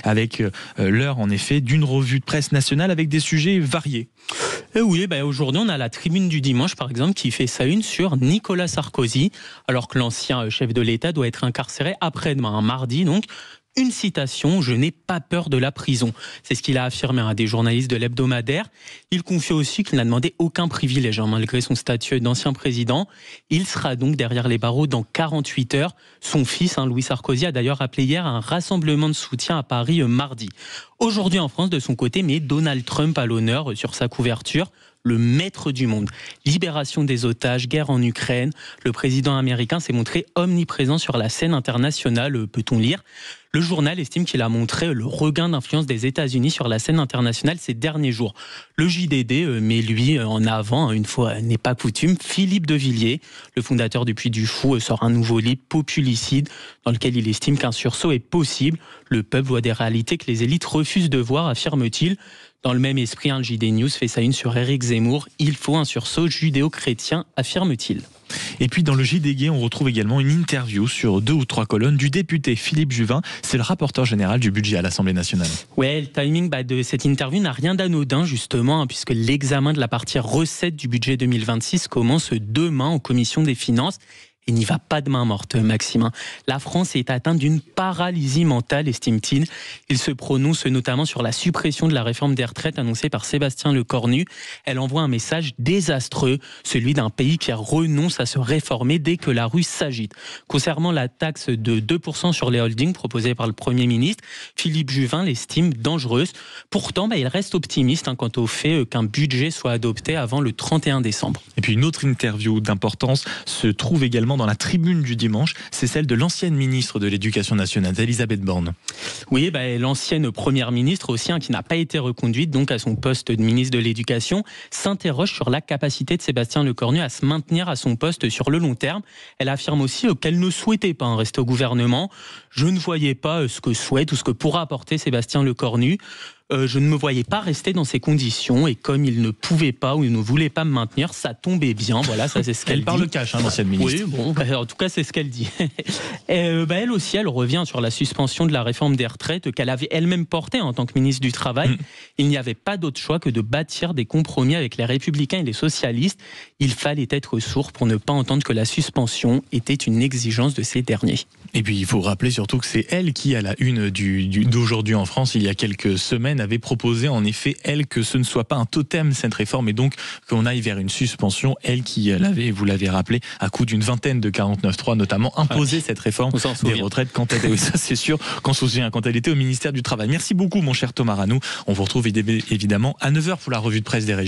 avec l'heure en effet d'une revue de presse nationale avec des sujets variés. Et oui, aujourd'hui on a la Tribune du dimanche par exemple qui fait sa une sur Nicolas Sarkozy, alors que l'ancien chef de l'État doit être incarcéré après-demain, un mardi donc. Une citation, « Je n'ai pas peur de la prison ». C'est ce qu'il a affirmé à des journalistes de l'hebdomadaire. Il confie aussi qu'il n'a demandé aucun privilège, malgré son statut d'ancien président. Il sera donc derrière les barreaux dans 48 heures. Son fils, Louis Sarkozy, a d'ailleurs appelé hier à un rassemblement de soutien à Paris mardi. Aujourd'hui en France, de son côté, mais Donald Trump à l'honneur sur sa couverture. Le maître du monde. Libération des otages, guerre en Ukraine. Le président américain s'est montré omniprésent sur la scène internationale, peut-on lire. Le journal estime qu'il a montré le regain d'influence des États-Unis sur la scène internationale ces derniers jours. Le JDD met lui en avant, une fois n'est pas coutume, Philippe de Villiers, le fondateur du Puy du Fou, sort un nouveau livre, Populicide, dans lequel il estime qu'un sursaut est possible. Le peuple voit des réalités que les élites refusent de voir, affirme-t-il. Dans le même esprit, le JD News fait sa une sur Éric Zemmour. Il faut un sursaut judéo-chrétien, affirme-t-il. Et puis dans le JDG, on retrouve également une interview sur 2 ou 3 colonnes du député Philippe Juvin. C'est le rapporteur général du budget à l'Assemblée nationale. Ouais, le timing de cette interview n'a rien d'anodin justement, puisque l'examen de la partie recettes du budget 2026 commence demain en commission des finances. Il n'y va pas de main morte, Maxime. La France est atteinte d'une paralysie mentale, estime-t-il. Il se prononce notamment sur la suppression de la réforme des retraites annoncée par Sébastien Lecornu. Elle envoie un message désastreux, celui d'un pays qui renonce à se réformer dès que la rue s'agite. Concernant la taxe de 2% sur les holdings proposée par le Premier ministre, Philippe Juvin l'estime dangereuse. Pourtant, il reste optimiste quant au fait qu'un budget soit adopté avant le 31 décembre. Et puis une autre interview d'importance se trouve également dans la Tribune du dimanche, c'est celle de l'ancienne ministre de l'Éducation nationale, Elisabeth Borne. Oui, l'ancienne première ministre aussi, qui n'a pas été reconduite donc à son poste de ministre de l'Éducation, s'interroge sur la capacité de Sébastien Lecornu à se maintenir à son poste sur le long terme. Elle affirme aussi qu'elle ne souhaitait pas rester au gouvernement. Je ne voyais pas ce que souhaite ou ce que pourra apporter Sébastien Lecornu. Je ne me voyais pas rester dans ces conditions et comme il ne pouvait pas ou il ne voulait pas me maintenir, ça tombait bien. Voilà, ça c'est ce qu'elle dit. Elle parle cash, l'ancienne ministre. Oui, en tout cas c'est ce qu'elle dit. Elle aussi, elle revient sur la suspension de la réforme des retraites qu'elle avait elle-même portée en tant que ministre du Travail. Il n'y avait pas d'autre choix que de bâtir des compromis avec les Républicains et les socialistes. Il fallait être sourd pour ne pas entendre que la suspension était une exigence de ces derniers. Et puis il faut rappeler surtout que c'est elle qui, à la une d'aujourd'hui en France, il y a quelques semaines, avait proposé en effet, elle, que ce ne soit pas un totem cette réforme et donc qu'on aille vers une suspension. Elle qui l'avait, vous l'avez rappelé, à coup d'une vingtaine de 49.3 notamment, imposé cette réforme des retraites quand elle, ça c'est sûr, qu'on se souvient, quand elle était au ministère du Travail. Merci beaucoup mon cher Thomas Ranou. On vous retrouve évidemment à 9h pour la revue de presse des régions.